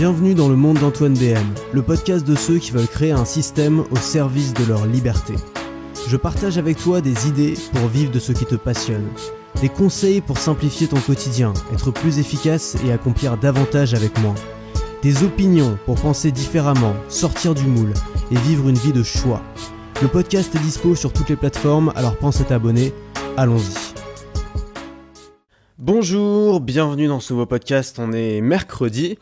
Bienvenue dans le monde d'Antoine BM, le podcast de ceux qui veulent créer un système au service de leur liberté. Je partage avec toi des idées pour vivre de ce qui te passionne, des conseils pour simplifier ton quotidien, être plus efficace et accomplir davantage avec moins, des opinions pour penser différemment, sortir du moule et vivre une vie de choix. Le podcast est dispo sur toutes les plateformes, alors pense à t'abonner, allons-y. Bonjour, bienvenue dans ce nouveau podcast, on est mercredi.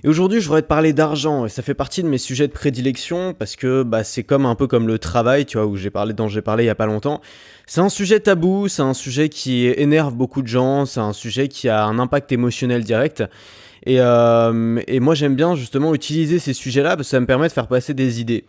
Et aujourd'hui, je voudrais te parler d'argent et ça fait partie de mes sujets de prédilection parce que c'est comme un peu comme le travail, tu vois, dont j'ai parlé il y a pas longtemps. C'est un sujet tabou, c'est un sujet qui énerve beaucoup de gens, c'est un sujet qui a un impact émotionnel direct. Et moi, j'aime bien justement utiliser ces sujets-là parce que ça me permet de faire passer des idées.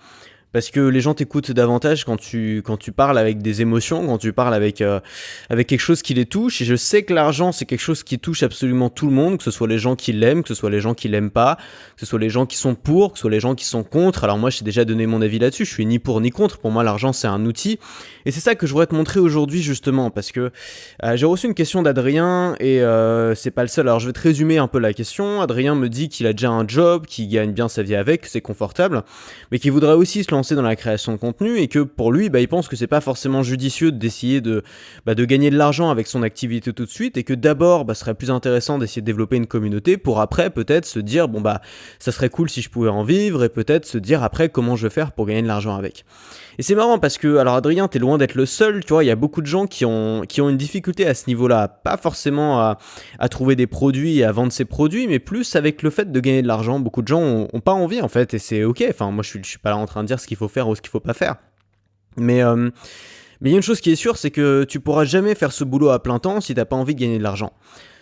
Parce que les gens t'écoutent davantage quand tu parles avec des émotions, quand tu parles avec quelque chose qui les touche. Et je sais que l'argent, c'est quelque chose qui touche absolument tout le monde, que ce soit les gens qui l'aiment, que ce soit les gens qui l'aiment pas, que ce soit les gens qui sont pour, que ce soit les gens qui sont contre. Alors moi, j'ai déjà donné mon avis là-dessus, je suis ni pour ni contre. Pour moi, l'argent, c'est un outil. Et c'est ça que je voudrais te montrer aujourd'hui, justement, parce que j'ai reçu une question d'Adrien et c'est pas le seul. Alors je vais te résumer un peu la question. Adrien me dit qu'il a déjà un job, qu'il gagne bien sa vie avec, que c'est confortable, mais qu'il voudrait aussi se lancer dans la création de contenu et que pour lui, il pense que c'est pas forcément judicieux d'essayer de gagner de l'argent avec son activité tout de suite et que d'abord, ce serait plus intéressant d'essayer de développer une communauté pour après peut-être se dire ça serait cool si je pouvais en vivre et peut-être se dire après comment je vais faire pour gagner de l'argent avec. Et c'est marrant parce que, alors Adrien, t'es loin d'être le seul, tu vois, il y a beaucoup de gens qui ont une difficulté à ce niveau-là, pas forcément à trouver des produits et à vendre ces produits, mais plus avec le fait de gagner de l'argent. Beaucoup de gens ont pas envie en fait, et c'est ok, enfin moi je suis pas là en train de dire ce qu'il faut faire ou ce qu'il faut pas faire. Mais il y a une chose qui est sûre, c'est que tu pourras jamais faire ce boulot à plein temps si t'as pas envie de gagner de l'argent.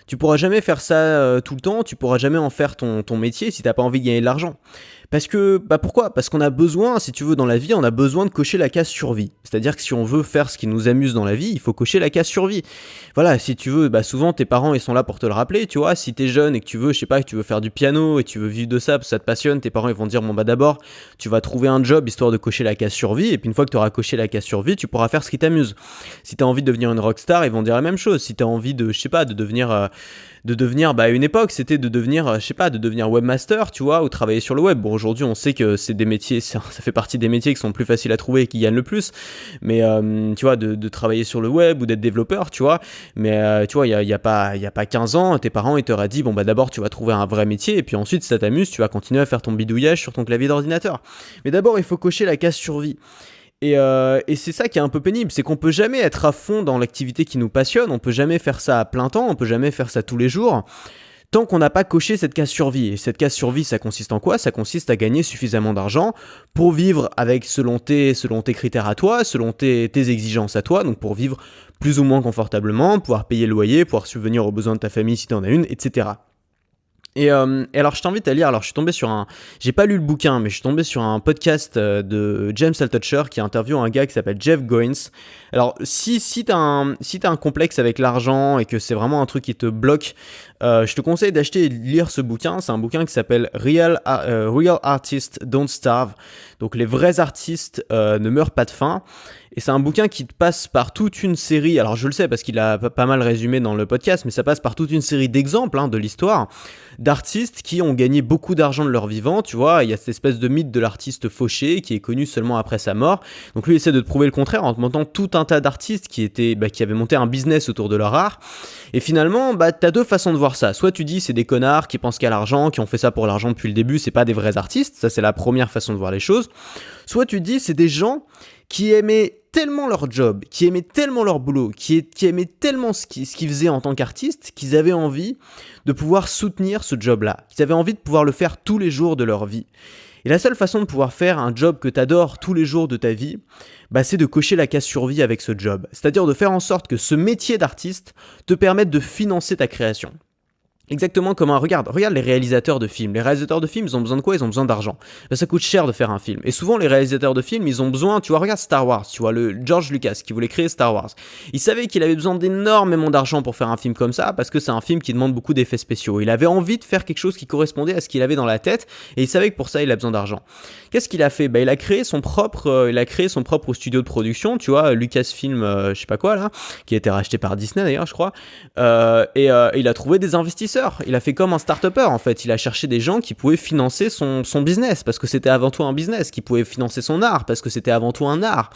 Tu pourras jamais faire ça tout le temps, tu pourras jamais en faire ton métier si t'as pas envie de gagner de l'argent. Parce que, pourquoi ? Parce qu'on a besoin, si tu veux, dans la vie, on a besoin de cocher la case survie. C'est-à-dire que si on veut faire ce qui nous amuse dans la vie, il faut cocher la case survie. Voilà, si tu veux, souvent tes parents, ils sont là pour te le rappeler, tu vois. Si t'es jeune et que tu veux, que tu veux faire du piano et tu veux vivre de ça, parce que ça te passionne, tes parents, ils vont te dire, d'abord, tu vas trouver un job histoire de cocher la case survie, et puis une fois que tu auras coché la case survie, tu pourras faire ce qui t'amuse. Si t'as envie de devenir une rockstar, ils vont dire la même chose. Si t'as envie de devenir... à une époque, c'était de devenir webmaster, tu vois, ou travailler sur le web. Bon, aujourd'hui, on sait que c'est des métiers, ça fait partie des métiers qui sont plus faciles à trouver et qui gagnent le plus. Mais, tu vois, de travailler sur le web ou d'être développeur, tu vois. Mais, tu vois, il y a pas 15 ans, tes parents, ils t'auraient dit, d'abord, tu vas trouver un vrai métier et puis ensuite, si ça t'amuse, tu vas continuer à faire ton bidouillage sur ton clavier d'ordinateur. Mais d'abord, il faut cocher la case survie. Et c'est ça qui est un peu pénible, c'est qu'on peut jamais être à fond dans l'activité qui nous passionne, on peut jamais faire ça à plein temps, on peut jamais faire ça tous les jours, tant qu'on n'a pas coché cette case survie. Et cette case survie, ça consiste en quoi ? Ça consiste à gagner suffisamment d'argent pour vivre avec selon tes critères à toi, selon tes exigences à toi, donc pour vivre plus ou moins confortablement, pouvoir payer le loyer, pouvoir subvenir aux besoins de ta famille si tu en as une, etc. Et alors je t'invite à lire, alors je suis tombé sur j'ai pas lu le bouquin, mais je suis tombé sur un podcast de James Altucher qui interviewe un gars qui s'appelle Jeff Goins. Alors si t'as un complexe avec l'argent et que c'est vraiment un truc qui te bloque, je te conseille d'acheter et de lire ce bouquin. C'est un bouquin qui s'appelle Real Artists Don't Starve. Donc les vrais artistes ne meurent pas de faim. Et c'est un bouquin qui te passe par toute une série, alors je le sais parce qu'il a pas mal résumé dans le podcast, mais ça passe par toute une série d'exemples de l'histoire d'artistes qui ont gagné beaucoup d'argent de leur vivant, tu vois. Il y a cette espèce de mythe de l'artiste fauché qui est connu seulement après sa mort. Donc lui il essaie de te prouver le contraire en te montrant tout un tas d'artistes qui avaient monté un business autour de leur art. Et finalement, t'as deux façons de voir ça. Soit tu dis c'est des connards qui pensent qu'à l'argent, qui ont fait ça pour l'argent depuis le début, c'est pas des vrais artistes, ça c'est la première façon de voir les choses. Soit tu dis c'est des gens qui aimaient tellement leur job, qui aimaient tellement leur boulot, qui aimaient tellement ce qu'ils faisaient en tant qu'artistes, qu'ils avaient envie de pouvoir soutenir ce job-là, qu'ils avaient envie de pouvoir le faire tous les jours de leur vie. Et la seule façon de pouvoir faire un job que t'adores tous les jours de ta vie, c'est de cocher la case survie avec ce job. C'est-à-dire de faire en sorte que ce métier d'artiste te permette de financer ta création. Exactement comme regarde les réalisateurs de films. Les réalisateurs de films, ils ont besoin de quoi ? Ils ont besoin d'argent. Ça coûte cher de faire un film. Et souvent, les réalisateurs de films, ils ont besoin, tu vois, regarde Star Wars, tu vois, le George Lucas qui voulait créer Star Wars. Il savait qu'il avait besoin d'énormément d'argent pour faire un film comme ça, parce que c'est un film qui demande beaucoup d'effets spéciaux. Il avait envie de faire quelque chose qui correspondait à ce qu'il avait dans la tête, et il savait que pour ça, il a besoin d'argent. Qu'est-ce qu'il a fait ? Il a créé son propre studio de production, tu vois, Lucasfilm, je sais pas quoi là, qui a été racheté par Disney d'ailleurs, je crois. Et il a trouvé des investisseurs. investisseur, il a fait comme un start-upper en fait, il a cherché des gens qui pouvaient financer son business, parce que c'était avant tout un business, qui pouvaient financer son art, parce que c'était avant tout un art.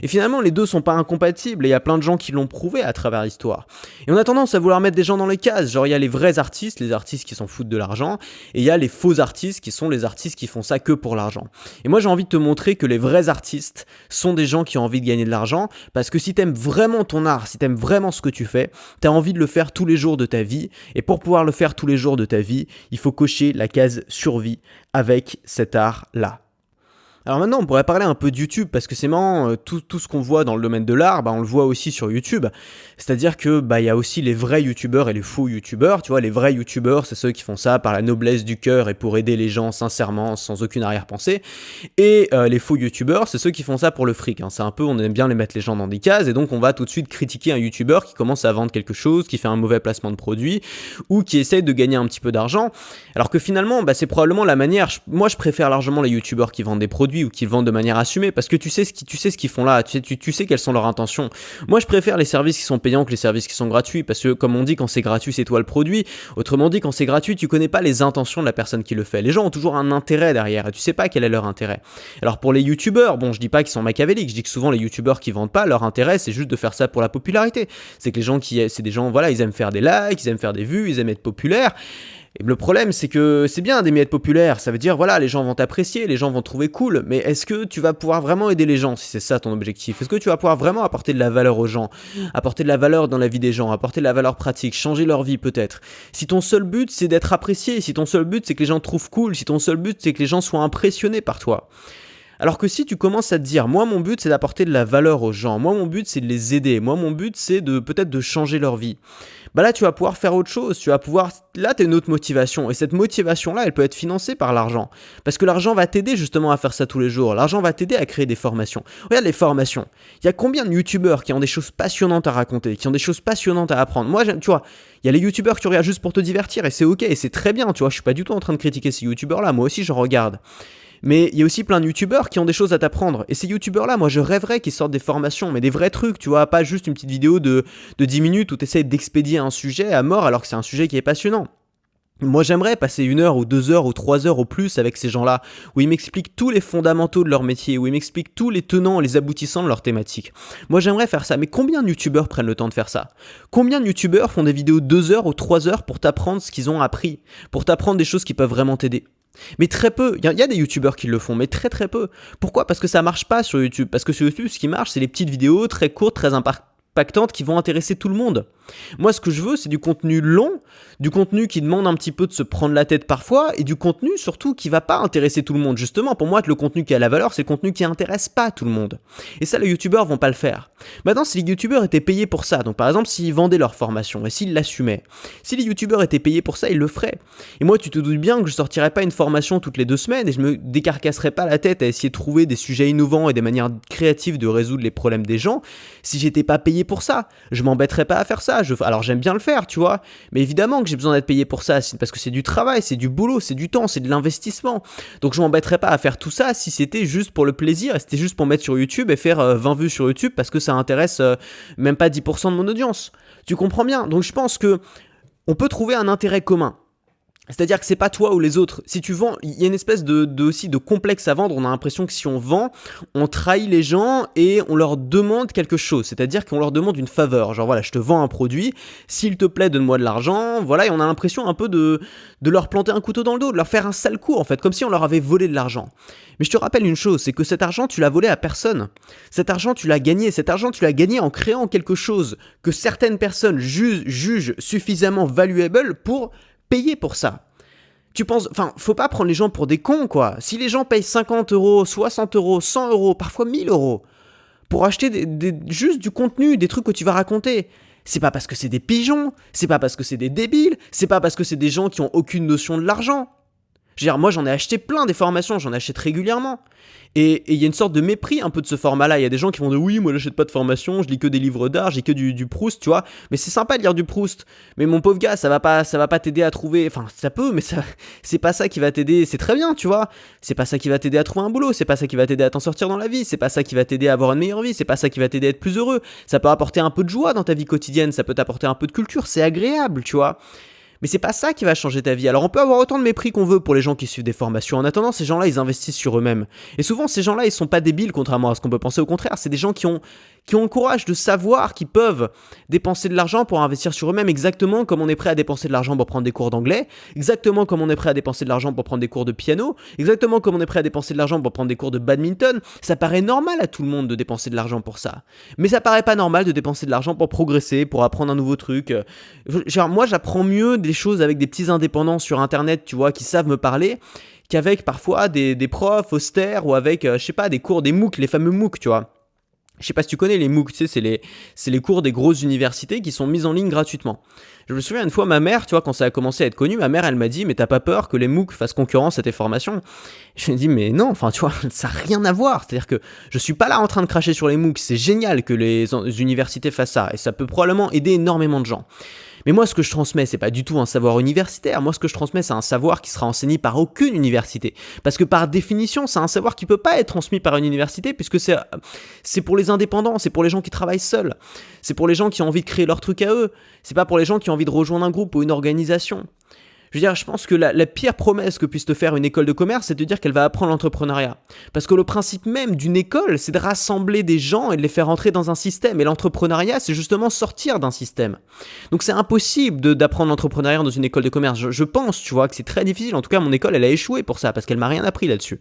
Et finalement, les deux sont pas incompatibles, et il y a plein de gens qui l'ont prouvé à travers l'histoire. Et on a tendance à vouloir mettre des gens dans les cases, genre il y a les vrais artistes, les artistes qui s'en foutent de l'argent, et il y a les faux artistes qui sont les artistes qui font ça que pour l'argent. Et moi j'ai envie de te montrer que les vrais artistes sont des gens qui ont envie de gagner de l'argent, parce que si t'aimes vraiment ton art, si t'aimes vraiment ce que tu fais, t'as envie de le faire tous les jours de ta vie, et pour pouvoir le faire tous les jours de ta vie, il faut cocher la case survie avec cet art-là. Alors maintenant, on pourrait parler un peu de YouTube, parce que c'est marrant, tout ce qu'on voit dans le domaine de l'art, on le voit aussi sur YouTube. C'est-à-dire que il y a aussi les vrais YouTubeurs et les faux YouTubeurs. Tu vois, les vrais YouTubeurs, c'est ceux qui font ça par la noblesse du cœur et pour aider les gens sincèrement, sans aucune arrière-pensée. Et les faux YouTubeurs, c'est ceux qui font ça pour le fric. C'est un peu, on aime bien les mettre les gens dans des cases, et donc on va tout de suite critiquer un YouTuber qui commence à vendre quelque chose, qui fait un mauvais placement de produit, ou qui essaye de gagner un petit peu d'argent. Alors que finalement, c'est probablement la manière. Moi, je préfère largement les YouTubeurs qui vendent des produits ou qu'ils vendent de manière assumée, parce que tu sais ce qu'ils font là, tu sais quelles sont leurs intentions. Moi je préfère les services qui sont payants que les services qui sont gratuits, parce que comme on dit, quand c'est gratuit c'est toi le produit. Autrement dit, quand c'est gratuit tu connais pas les intentions de la personne qui le fait. Les gens ont toujours un intérêt derrière et tu sais pas quel est leur intérêt. Alors pour les youtubeurs, je dis pas qu'ils sont machiavéliques, je dis que souvent les youtubeurs qui vendent pas, leur intérêt c'est juste de faire ça pour la popularité. C'est que les gens c'est des gens, voilà, ils aiment faire des likes, ils aiment faire des vues, ils aiment être populaires. Et le problème, c'est que c'est bien d'aimer être populaire, ça veut dire, voilà, les gens vont t'apprécier, les gens vont te trouver cool, mais est-ce que tu vas pouvoir vraiment aider les gens si c'est ça ton objectif? Est-ce que tu vas pouvoir vraiment apporter de la valeur aux gens, apporter de la valeur dans la vie des gens, apporter de la valeur pratique, changer leur vie peut-être? Si ton seul but, c'est d'être apprécié, si ton seul but, c'est que les gens te trouvent cool, si ton seul but, c'est que les gens soient impressionnés par toi. Alors que si tu commences à te dire, moi mon but c'est d'apporter de la valeur aux gens, moi mon but c'est de les aider, moi mon but c'est peut-être de changer leur vie, là tu vas pouvoir faire autre chose, là t'as une autre motivation, et cette motivation là elle peut être financée par l'argent, parce que l'argent va t'aider justement à faire ça tous les jours, l'argent va t'aider à créer des formations. Regarde les formations, il y a combien de youtubeurs qui ont des choses passionnantes à raconter, qui ont des choses passionnantes à apprendre. Moi tu vois, il y a les youtubeurs que tu regardes juste pour te divertir, et c'est ok, et c'est très bien, tu vois, je suis pas du tout en train de critiquer ces youtubeurs là, moi aussi je regarde. Mais il y a aussi plein de youtubeurs qui ont des choses à t'apprendre. Et ces youtubeurs-là, moi je rêverais qu'ils sortent des formations, mais des vrais trucs, tu vois, pas juste une petite vidéo de 10 minutes où tu essaies d'expédier un sujet à mort alors que c'est un sujet qui est passionnant. Moi j'aimerais passer 1 heure ou 2 heures ou 3 heures au plus avec ces gens-là, où ils m'expliquent tous les fondamentaux de leur métier, où ils m'expliquent tous les tenants et les aboutissants de leur thématique. Moi j'aimerais faire ça, mais combien de youtubeurs prennent le temps de faire ça? Combien de youtubeurs font des vidéos 2 heures ou 3 heures pour t'apprendre ce qu'ils ont appris, pour t'apprendre des choses qui peuvent vraiment t'aider? Mais très peu, il y a des youtubeurs qui le font, mais très très peu. Pourquoi? Parce que ça marche pas sur YouTube. Parce que sur YouTube, ce qui marche, c'est les petites vidéos très courtes, très impactantes qui vont intéresser tout le monde. Moi, ce que je veux, c'est du contenu long, du contenu qui demande un petit peu de se prendre la tête parfois, et du contenu surtout qui va pas intéresser tout le monde. Justement, pour moi, le contenu qui a la valeur, c'est le contenu qui intéresse pas tout le monde. Et ça, les youtubeurs vont pas le faire. Maintenant, si les youtubeurs étaient payés pour ça, donc par exemple, s'ils vendaient leur formation et s'ils l'assumaient, si les youtubeurs étaient payés pour ça, ils le feraient. Et moi, tu te doutes bien que je sortirais pas une formation toutes les 2 semaines et je me décarcasserais pas la tête à essayer de trouver des sujets innovants et des manières créatives de résoudre les problèmes des gens si j'étais pas payé pour ça. Je m'embêterais pas à faire ça. Alors j'aime bien le faire, tu vois, mais évidemment que j'ai besoin d'être payé pour ça, parce que c'est du travail, c'est du boulot, c'est du temps, c'est de l'investissement. Donc je m'embêterais pas à faire tout ça si c'était juste pour le plaisir, et c'était juste pour mettre sur YouTube et faire 20 vues sur YouTube parce que ça intéresse même pas 10% de mon audience. Tu comprends bien? Donc je pense que on peut trouver un intérêt commun. C'est-à-dire que c'est pas toi ou les autres. Si tu vends, il y a une espèce aussi de complexe à vendre. On a l'impression que si on vend, on trahit les gens et on leur demande quelque chose. C'est-à-dire qu'on leur demande une faveur. Genre voilà, je te vends un produit, s'il te plaît, donne-moi de l'argent. Voilà, et on a l'impression un peu de leur planter un couteau dans le dos, de leur faire un sale coup en fait, comme si on leur avait volé de l'argent. Mais je te rappelle une chose, c'est que cet argent, tu l'as volé à personne. Cet argent, tu l'as gagné. Cet argent, tu l'as gagné en créant quelque chose que certaines personnes jugent suffisamment valuable pour payer pour ça. Faut pas prendre les gens pour des cons, quoi. Si les gens payent 50 euros, 60 euros, 100 euros, parfois 1000 euros, pour acheter juste du contenu, des trucs que tu vas raconter, c'est pas parce que c'est des pigeons, c'est pas parce que c'est des débiles, c'est pas parce que c'est des gens qui ont aucune notion de l'argent. Je veux dire, moi j'en ai acheté plein des formations, j'en achète régulièrement. Et il y a une sorte de mépris un peu de ce format-là. Il y a des gens qui vont dire oui, moi j'achète pas de formation, je lis que des livres d'art, j'ai que du Proust, tu vois. Mais c'est sympa de lire du Proust. Mais mon pauvre gars, ça va pas t'aider à trouver. Enfin, ça peut, mais c'est pas ça qui va t'aider. C'est très bien, tu vois. C'est pas ça qui va t'aider à trouver un boulot. C'est pas ça qui va t'aider à t'en sortir dans la vie. C'est pas ça qui va t'aider à avoir une meilleure vie. C'est pas ça qui va t'aider à être plus heureux. Ça peut apporter un peu de joie dans ta vie quotidienne. Ça peut t'apporter un peu de culture. C'est agréable, tu vois. Mais c'est pas ça qui va changer ta vie. Alors on peut avoir autant de mépris qu'on veut pour les gens qui suivent des formations. En attendant, ces gens-là, ils investissent sur eux-mêmes. Et souvent, ces gens-là, ils sont pas débiles, contrairement à ce qu'on peut penser. Au contraire, c'est des gens qui ont le courage de savoir qu'ils peuvent dépenser de l'argent pour investir sur eux-mêmes, exactement comme on est prêt à dépenser de l'argent pour prendre des cours d'anglais, exactement comme on est prêt à dépenser de l'argent pour prendre des cours de piano, exactement comme on est prêt à dépenser de l'argent pour prendre des cours de badminton. Ça paraît normal à tout le monde de dépenser de l'argent pour ça. Mais ça paraît pas normal de dépenser de l'argent pour progresser, pour apprendre un nouveau truc. Genre, moi, j'apprends mieux des choses avec des petits indépendants sur Internet, tu vois, qui savent me parler, qu'avec parfois des profs austères ou avec, je sais pas, des cours, des MOOC, les fameux MOOC, tu vois. Je sais pas si tu connais les MOOC, tu sais, c'est les cours des grosses universités qui sont mis en ligne gratuitement. Je me souviens une fois, ma mère, tu vois, quand ça a commencé à être connu, ma mère, elle m'a dit, mais t'as pas peur que les MOOC fassent concurrence à tes formations? Je lui ai dit, mais non, enfin, tu vois, ça n'a rien à voir. C'est-à-dire que je suis pas là en train de cracher sur les MOOC, c'est génial que les universités fassent ça, et ça peut probablement aider énormément de gens. Mais moi, ce que je transmets, c'est pas du tout un savoir universitaire. Moi, ce que je transmets, c'est un savoir qui sera enseigné par aucune université. Parce que par définition, c'est un savoir qui peut pas être transmis par une université, puisque c'est pour les indépendants, c'est pour les gens qui travaillent seuls. C'est pour les gens qui ont envie de créer leur truc à eux. C'est pas pour les gens qui ont envie de rejoindre un groupe ou une organisation. Je veux dire, je pense que la pire promesse que puisse te faire une école de commerce, c'est de dire qu'elle va apprendre l'entrepreneuriat. Parce que le principe même d'une école, c'est de rassembler des gens et de les faire entrer dans un système. Et l'entrepreneuriat, c'est justement sortir d'un système. Donc c'est impossible d'apprendre l'entrepreneuriat dans une école de commerce. Je pense, tu vois, que c'est très difficile. En tout cas, mon école, elle a échoué pour ça, parce qu'elle m'a rien appris là-dessus.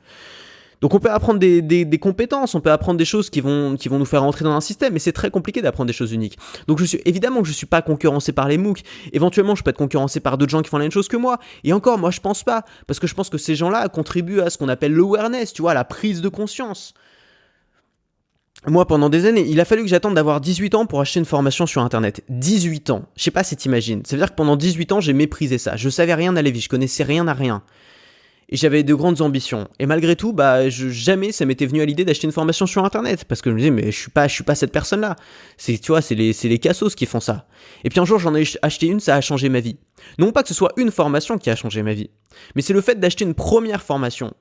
Donc on peut apprendre des compétences, on peut apprendre des choses qui vont nous faire entrer dans un système, mais c'est très compliqué d'apprendre des choses uniques. Donc évidemment que je ne suis pas concurrencé par les MOOC, éventuellement je peux être concurrencé par d'autres gens qui font la même chose que moi, et encore moi je pense pas, parce que je pense que ces gens-là contribuent à ce qu'on appelle l'awareness, tu vois, la prise de conscience. Moi, pendant des années, il a fallu que j'attende d'avoir 18 ans pour acheter une formation sur Internet. 18 ans. Je sais pas si t'imagines. Ça veut dire que pendant 18 ans, j'ai méprisé ça. Je savais rien à la vie, je connaissais rien à rien. Et j'avais de grandes ambitions. Et malgré tout, jamais ça m'était venu à l'idée d'acheter une formation sur Internet. Parce que je me disais, mais je suis pas cette personne-là. Tu vois, c'est les cassos qui font ça. Et puis un jour, j'en ai acheté une, ça a changé ma vie. Non pas que ce soit une formation qui a changé ma vie, mais c'est le fait d'acheter une première formation.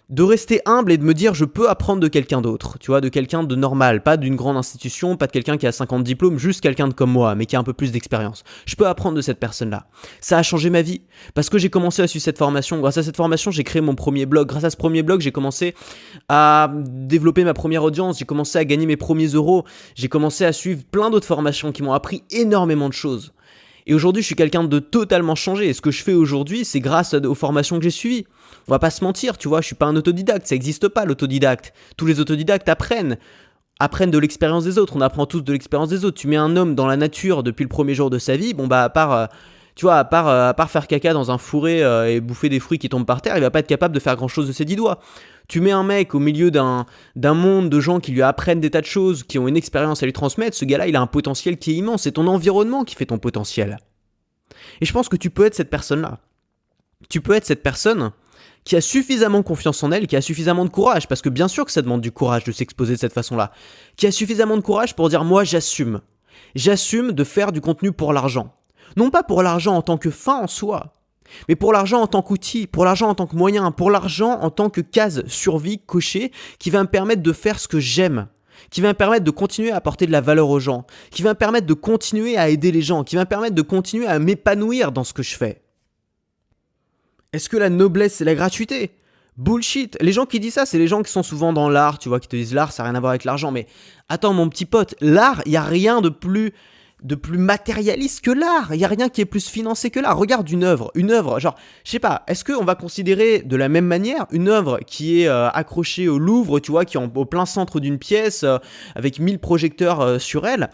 De rester humble et de me dire je peux apprendre de quelqu'un d'autre, tu vois, de quelqu'un de normal, pas d'une grande institution, pas de quelqu'un qui a 50 diplômes, juste quelqu'un de comme moi, mais qui a un peu plus d'expérience. Je peux apprendre de cette personne-là. Ça a changé ma vie, parce que j'ai commencé à suivre cette formation. Grâce à cette formation, j'ai créé mon premier blog. Grâce à ce premier blog, j'ai commencé à développer ma première audience, j'ai commencé à gagner mes premiers euros, j'ai commencé à suivre plein d'autres formations qui m'ont appris énormément de choses. Et aujourd'hui, je suis quelqu'un de totalement changé. Et ce que je fais aujourd'hui, c'est grâce aux formations que j'ai suivies. On va pas se mentir, tu vois, je suis pas un autodidacte, ça n'existe pas l'autodidacte. Tous les autodidactes apprennent de l'expérience des autres, on apprend tous de l'expérience des autres. Tu mets un homme dans la nature depuis le premier jour de sa vie, à part faire caca dans un fourré et bouffer des fruits qui tombent par terre, il va pas être capable de faire grand chose de ses 10 doigts. Tu mets un mec au milieu d'un monde de gens qui lui apprennent des tas de choses, qui ont une expérience à lui transmettre, ce gars-là, il a un potentiel qui est immense, c'est ton environnement qui fait ton potentiel. Et je pense que tu peux être cette personne-là. Tu peux être cette personne qui a suffisamment confiance en elle, qui a suffisamment de courage, parce que bien sûr que ça demande du courage de s'exposer de cette façon-là, qui a suffisamment de courage pour dire « moi j'assume ». J'assume de faire du contenu pour l'argent. Non pas pour l'argent en tant que fin en soi, mais pour l'argent en tant qu'outil, pour l'argent en tant que moyen, pour l'argent en tant que case survie cochée qui va me permettre de faire ce que j'aime, qui va me permettre de continuer à apporter de la valeur aux gens, qui va me permettre de continuer à aider les gens, qui va me permettre de continuer à m'épanouir dans ce que je fais. Est-ce que la noblesse, c'est la gratuité ? Bullshit. Les gens qui disent ça, c'est les gens qui sont souvent dans l'art, tu vois, qui te disent l'art, ça n'a rien à voir avec l'argent. Mais attends, mon petit pote, l'art, il n'y a rien de plus matérialiste que l'art. Il n'y a rien qui est plus financé que l'art. Regarde une œuvre, genre, je sais pas, est-ce qu'on va considérer de la même manière une œuvre qui est accrochée au Louvre, tu vois, qui est au plein centre d'une pièce, avec 1000 projecteurs sur elle,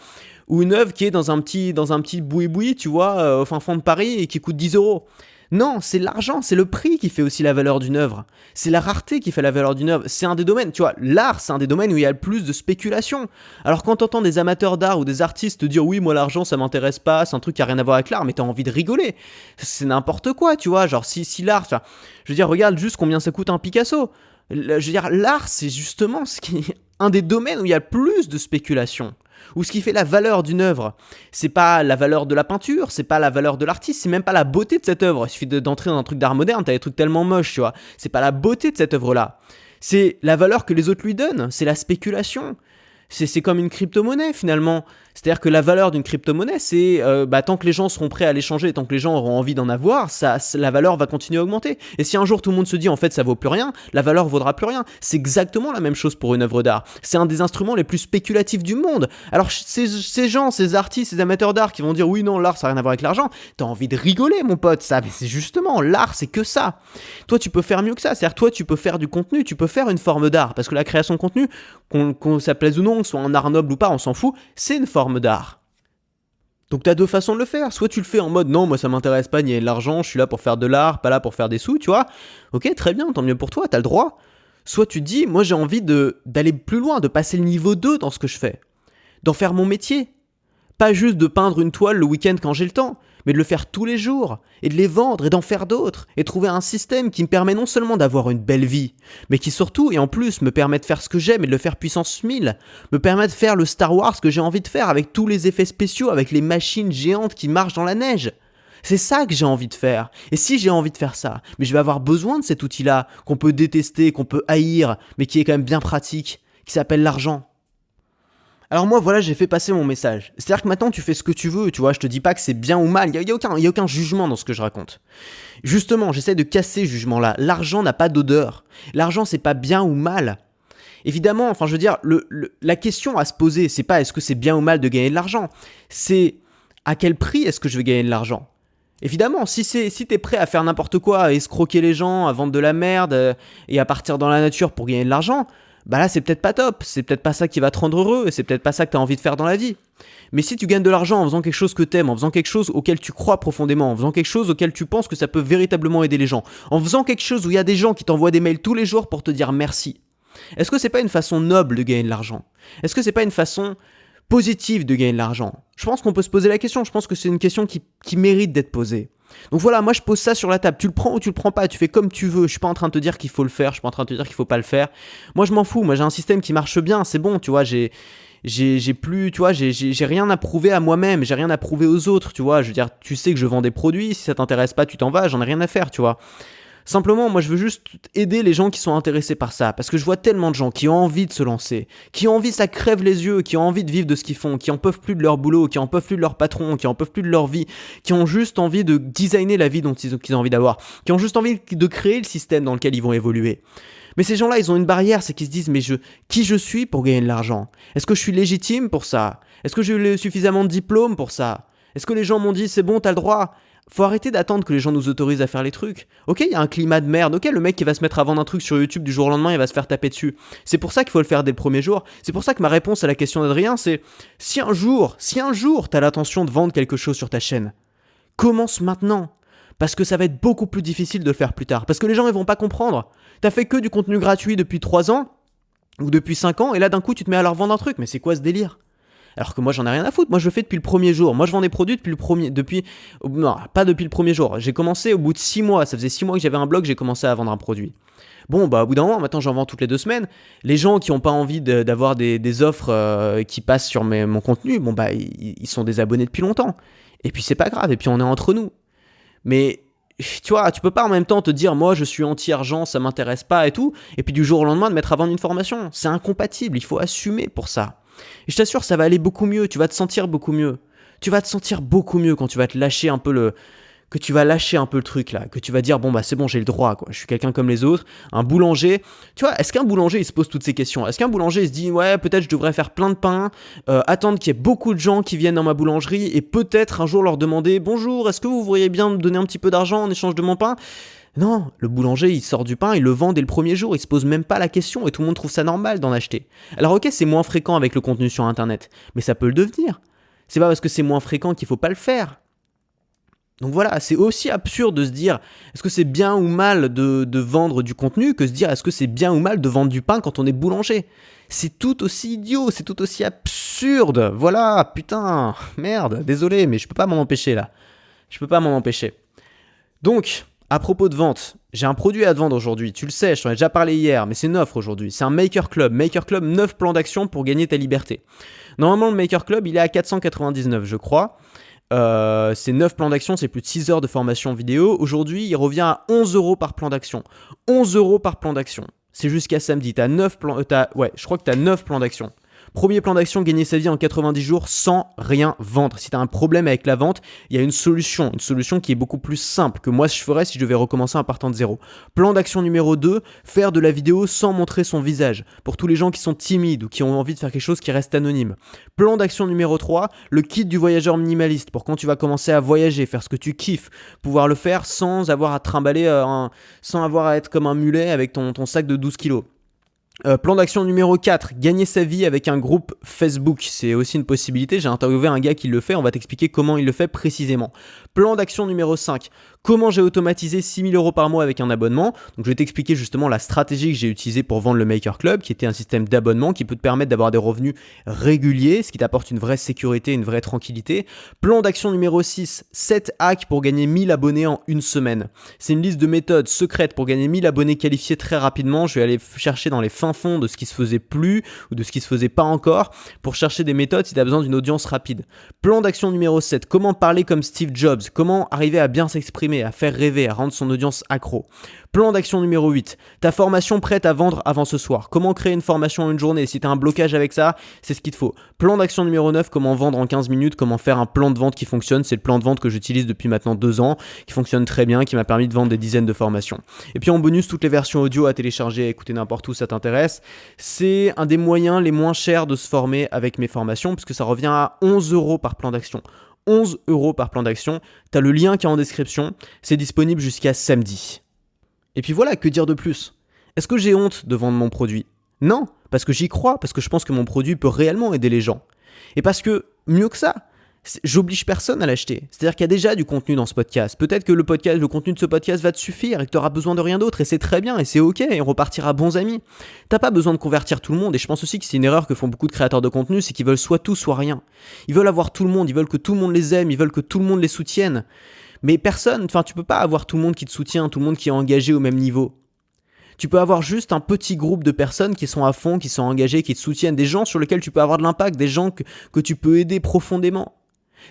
ou une œuvre qui est dans un petit boui-boui, tu vois, au fin fond de Paris et qui coûte 10 euros. Non, c'est l'argent, c'est le prix qui fait aussi la valeur d'une œuvre. C'est la rareté qui fait la valeur d'une œuvre. C'est un des domaines, tu vois, l'art, c'est un des domaines où il y a le plus de spéculation. Alors quand t'entends des amateurs d'art ou des artistes te dire « oui, moi l'argent ça m'intéresse pas, c'est un truc qui a rien à voir avec l'art », mais t'as envie de rigoler. C'est n'importe quoi, tu vois, genre si l'art, enfin, je veux dire, regarde juste combien ça coûte un Picasso. Je veux dire, l'art, c'est justement un des domaines où il y a le plus de spéculation. Ou ce qui fait la valeur d'une œuvre, c'est pas la valeur de la peinture, c'est pas la valeur de l'artiste, c'est même pas la beauté de cette œuvre. Il suffit d'entrer dans un truc d'art moderne, t'as des trucs tellement moches, tu vois. C'est pas la beauté de cette œuvre-là. C'est la valeur que les autres lui donnent, c'est la spéculation. C'est comme une crypto-monnaie finalement. C'est-à-dire que la valeur d'une crypto-monnaie, c'est tant que les gens seront prêts à l'échanger, tant que les gens auront envie d'en avoir, la valeur va continuer à augmenter. Et si un jour tout le monde se dit en fait ça vaut plus rien, la valeur vaudra plus rien. C'est exactement la même chose pour une œuvre d'art. C'est un des instruments les plus spéculatifs du monde. Alors ces gens, ces artistes, ces amateurs d'art qui vont dire oui non, l'art ça n'a rien à voir avec l'argent, t'as envie de rigoler mon pote, ça. Mais c'est justement, l'art c'est que ça. Toi tu peux faire mieux que ça. C'est-à-dire toi tu peux faire du contenu, tu peux faire une forme d'art. Parce que la création de contenu, qu'on ça plaise ou non, que ce soit un art noble ou pas, on s'en fout, c'est une forme d'art. Donc t'as deux façons de le faire. Soit tu le fais en mode non, moi ça m'intéresse pas ni de l'argent, je suis là pour faire de l'art, pas là pour faire des sous, tu vois. Ok, très bien, tant mieux pour toi, t'as le droit. Soit tu te dis, moi j'ai envie d'aller plus loin, de passer le niveau 2 dans ce que je fais. D'en faire mon métier. Pas juste de peindre une toile le week-end quand j'ai le temps, mais de le faire tous les jours, et de les vendre, et d'en faire d'autres, et trouver un système qui me permet non seulement d'avoir une belle vie, mais qui surtout, et en plus, me permet de faire ce que j'aime et de le faire puissance 1000, me permet de faire le Star Wars que j'ai envie de faire, avec tous les effets spéciaux, avec les machines géantes qui marchent dans la neige. C'est ça que j'ai envie de faire. Et si j'ai envie de faire ça, mais je vais avoir besoin de cet outil-là, qu'on peut détester, qu'on peut haïr, mais qui est quand même bien pratique, qui s'appelle l'argent. Alors moi, voilà, j'ai fait passer mon message. C'est-à-dire que maintenant, tu fais ce que tu veux, tu vois, je te dis pas que c'est bien ou mal, il y a aucun jugement dans ce que je raconte. Justement, j'essaie de casser ce jugement-là. L'argent n'a pas d'odeur. L'argent, c'est pas bien ou mal. Évidemment, enfin, je veux dire, la question à se poser, c'est pas est-ce que c'est bien ou mal de gagner de l'argent, c'est à quel prix est-ce que je vais gagner de l'argent. Évidemment, si t'es prêt à faire n'importe quoi, à escroquer les gens, à vendre de la merde et à partir dans la nature pour gagner de l'argent, bah là c'est peut-être pas top, c'est peut-être pas ça qui va te rendre heureux et c'est peut-être pas ça que t'as envie de faire dans la vie. Mais si tu gagnes de l'argent en faisant quelque chose que t'aimes, en faisant quelque chose auquel tu crois profondément, en faisant quelque chose auquel tu penses que ça peut véritablement aider les gens, en faisant quelque chose où il y a des gens qui t'envoient des mails tous les jours pour te dire merci, est-ce que c'est pas une façon noble de gagner de l'argent? Est-ce que c'est pas une façon positive de gagner de l'argent? Je pense qu'on peut se poser la question, je pense que c'est une question qui mérite d'être posée. Donc voilà, moi je pose ça sur la table, tu le prends ou tu le prends pas, tu fais comme tu veux, je suis pas en train de te dire qu'il faut le faire, je suis pas en train de te dire qu'il faut pas le faire. Moi je m'en fous, moi j'ai un système qui marche bien, c'est bon, tu vois, j'ai plus, tu vois, j'ai rien à prouver à moi-même, j'ai rien à prouver aux autres, tu vois, je veux dire, tu sais que je vends des produits, si ça t'intéresse pas, tu t'en vas, j'en ai rien à faire, tu vois. Simplement, moi je veux juste aider les gens qui sont intéressés par ça, parce que je vois tellement de gens qui ont envie de se lancer, qui ont envie, ça crève les yeux, qui ont envie de vivre de ce qu'ils font, qui en peuvent plus de leur boulot, qui en peuvent plus de leur patron, qui en peuvent plus de leur vie, qui ont juste envie de designer la vie qu'ils ont envie d'avoir, qui ont juste envie de créer le système dans lequel ils vont évoluer. Mais ces gens-là, ils ont une barrière, c'est qu'ils se disent, mais qui je suis pour gagner de l'argent? Est-ce que je suis légitime pour ça? Est-ce que j'ai eu suffisamment de diplômes pour ça? Est-ce que les gens m'ont dit, c'est bon, t'as le droit? Faut arrêter d'attendre que les gens nous autorisent à faire les trucs. Ok, il y a un climat de merde. Ok, le mec qui va se mettre à vendre un truc sur YouTube du jour au lendemain, il va se faire taper dessus. C'est pour ça qu'il faut le faire dès le premier jour. C'est pour ça que ma réponse à la question d'Adrien, c'est si un jour t'as l'intention de vendre quelque chose sur ta chaîne, commence maintenant. Parce que ça va être beaucoup plus difficile de le faire plus tard. Parce que les gens, ils vont pas comprendre. T'as fait que du contenu gratuit depuis 3 ans, ou depuis 5 ans, et là d'un coup tu te mets à leur vendre un truc. Mais c'est quoi ce délire ? Alors que moi j'en ai rien à foutre, moi je le fais depuis le premier jour, moi je vends des produits non, pas depuis le premier jour, j'ai commencé au bout de 6 mois, ça faisait 6 mois que j'avais un blog, j'ai commencé à vendre un produit. Bon bah au bout d'un moment, maintenant j'en vends toutes les 2 semaines, les gens qui n'ont pas envie d'avoir des offres qui passent sur mon contenu, bon bah ils sont des abonnés depuis longtemps, et puis c'est pas grave, et puis on est entre nous. Mais tu vois, tu peux pas en même temps te dire moi je suis anti-argent, ça m'intéresse pas et tout, et puis du jour au lendemain de mettre à vendre une formation, c'est incompatible, il faut assumer pour ça. Et je t'assure, ça va aller beaucoup mieux, tu vas te sentir beaucoup mieux. Tu vas te sentir beaucoup mieux quand tu vas te lâcher un peu le truc là, que tu vas dire bon bah c'est bon, j'ai le droit quoi, je suis quelqu'un comme les autres. Un boulanger, tu vois, est-ce qu'un boulanger il se pose toutes ces questions? Est-ce qu'un boulanger il se dit ouais peut-être je devrais faire plein de pain, attendre qu'il y ait beaucoup de gens qui viennent dans ma boulangerie et peut-être un jour leur demander bonjour, est-ce que vous voudriez bien me donner un petit peu d'argent en échange de mon pain? Non, le boulanger, il sort du pain, il le vend dès le premier jour, il se pose même pas la question et tout le monde trouve ça normal d'en acheter. Alors ok, c'est moins fréquent avec le contenu sur internet, mais ça peut le devenir. C'est pas parce que c'est moins fréquent qu'il faut pas le faire. Donc voilà, c'est aussi absurde de se dire est-ce que c'est bien ou mal de vendre du contenu que se dire est-ce que c'est bien ou mal de vendre du pain quand on est boulanger. C'est tout aussi idiot, c'est tout aussi absurde. Voilà, putain, merde, désolé, mais je peux pas m'en empêcher là. Je peux pas m'en empêcher. Donc, à propos de vente, j'ai un produit à te vendre aujourd'hui, tu le sais, je t'en ai déjà parlé hier, mais c'est une offre aujourd'hui, c'est un Maker Club. Maker Club, 9 plans d'action pour gagner ta liberté. Normalement, le Maker Club, il est à 499, je crois. C'est 9 plans d'action, c'est plus de 6 heures de formation vidéo. Aujourd'hui, il revient à 11 € par plan d'action. 11 € par plan d'action. C'est jusqu'à samedi, je crois que tu as 9 plans d'action. Premier plan d'action, gagner sa vie en 90 jours sans rien vendre. Si tu as un problème avec la vente, il y a une solution qui est beaucoup plus simple que moi je ferais si je devais recommencer en partant de zéro. Plan d'action numéro 2, faire de la vidéo sans montrer son visage. Pour tous les gens qui sont timides ou qui ont envie de faire quelque chose qui reste anonyme. Plan d'action numéro 3, le kit du voyageur minimaliste. Pour quand tu vas commencer à voyager, faire ce que tu kiffes, pouvoir le faire sans avoir à trimballer, sans avoir à être comme un mulet avec ton sac de 12 kilos. Plan d'action numéro 4, gagner sa vie avec un groupe Facebook. C'est aussi une possibilité, j'ai interviewé un gars qui le fait, on va t'expliquer comment il le fait précisément. Plan d'action numéro 5, comment j'ai automatisé 6 000 € par mois avec un abonnement. Donc je vais t'expliquer justement la stratégie que j'ai utilisée pour vendre le Maker Club, qui était un système d'abonnement qui peut te permettre d'avoir des revenus réguliers, ce qui t'apporte une vraie sécurité, une vraie tranquillité. Plan d'action numéro 6, 7 hacks pour gagner 1000 abonnés en une semaine. C'est une liste de méthodes secrètes pour gagner 1000 abonnés qualifiés très rapidement. Je vais aller chercher dans les fins fonds de ce qui se faisait plus ou de ce qui se faisait pas encore pour chercher des méthodes si tu as besoin d'une audience rapide. Plan d'action numéro 7, comment parler comme Steve Jobs, comment arriver à bien s'exprimer, à faire rêver, à rendre son audience accro. Plan d'action numéro 8, ta formation prête à vendre avant ce soir. Comment créer une formation en une journée? Si tu as un blocage avec ça, c'est ce qu'il te faut. Plan d'action numéro 9, comment vendre en 15 minutes, comment faire un plan de vente qui fonctionne. C'est le plan de vente que j'utilise depuis maintenant 2 ans, qui fonctionne très bien, qui m'a permis de vendre des dizaines de formations. Et puis en bonus, toutes les versions audio à télécharger, à écouter n'importe où, ça t'intéresse. C'est un des moyens les moins chers de se former avec mes formations, puisque ça revient à 11 € par plan d'action. 11 € par plan d'action. Tu as le lien qui est en description. C'est disponible jusqu'à samedi. Et puis voilà, que dire de plus? Est-ce que j'ai honte de vendre mon produit? Non, parce que j'y crois, parce que je pense que mon produit peut réellement aider les gens. Et parce que, mieux que ça, j'oblige personne à l'acheter. C'est-à-dire qu'il y a déjà du contenu dans ce podcast. Peut-être que le contenu de ce podcast va te suffire et que tu n'auras besoin de rien d'autre. Et c'est très bien, et c'est ok, et on repartira bons amis. T'as pas besoin de convertir tout le monde. Et je pense aussi que c'est une erreur que font beaucoup de créateurs de contenu, c'est qu'ils veulent soit tout, soit rien. Ils veulent avoir tout le monde, ils veulent que tout le monde les aime, ils veulent que tout le monde les soutienne. Mais tu peux pas avoir tout le monde qui te soutient, tout le monde qui est engagé au même niveau. Tu peux avoir juste un petit groupe de personnes qui sont à fond, qui sont engagées, qui te soutiennent, des gens sur lesquels tu peux avoir de l'impact, des gens que tu peux aider profondément.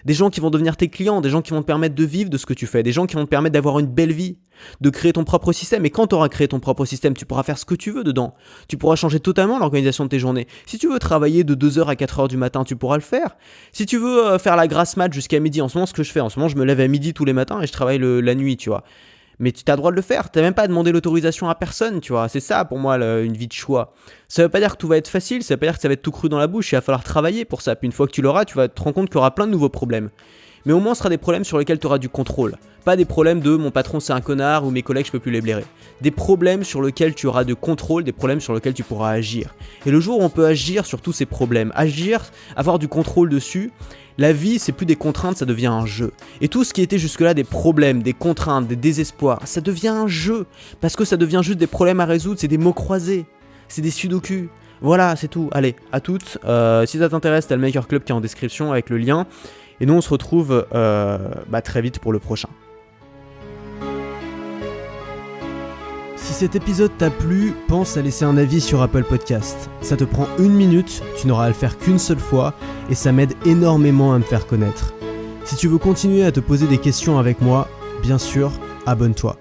Des gens qui vont devenir tes clients, des gens qui vont te permettre de vivre de ce que tu fais, des gens qui vont te permettre d'avoir une belle vie, de créer ton propre système. Et quand tu auras créé ton propre système, tu pourras faire ce que tu veux dedans. Tu pourras changer totalement l'organisation de tes journées. Si tu veux travailler de 2h à 4h du matin, tu pourras le faire. Si tu veux faire la grasse mat jusqu'à midi, en ce moment, ce que je fais, en ce moment, je me lève à midi tous les matins et je travaille la nuit, tu vois. Mais tu as le droit de le faire, tu n'as même pas à demander l'autorisation à personne, tu vois. C'est ça pour moi une vie de choix. Ça veut pas dire que tout va être facile, ça veut pas dire que ça va être tout cru dans la bouche, il va falloir travailler pour ça. Puis une fois que tu l'auras, tu vas te rendre compte qu'il y aura plein de nouveaux problèmes. Mais au moins ce sera des problèmes sur lesquels tu auras du contrôle. Pas des problèmes de mon patron c'est un connard ou mes collègues je peux plus les blairer. Des problèmes sur lesquels tu auras de contrôle, des problèmes sur lesquels tu pourras agir. Et le jour où on peut agir sur tous ces problèmes, agir, avoir du contrôle dessus, la vie, c'est plus des contraintes, ça devient un jeu. Et tout ce qui était jusque-là des problèmes, des contraintes, des désespoirs, ça devient un jeu. Parce que ça devient juste des problèmes à résoudre, c'est des mots croisés, c'est des sudoku. Voilà, c'est tout. Allez, à toutes. Si ça t'intéresse, t'as le Maker Club qui est en description avec le lien. Et nous, on se retrouve très vite pour le prochain. Si cet épisode t'a plu, pense à laisser un avis sur Apple Podcast. Ça te prend 1 minute, tu n'auras à le faire qu'une seule fois et ça m'aide énormément à me faire connaître. Si tu veux continuer à te poser des questions avec moi, bien sûr, abonne-toi.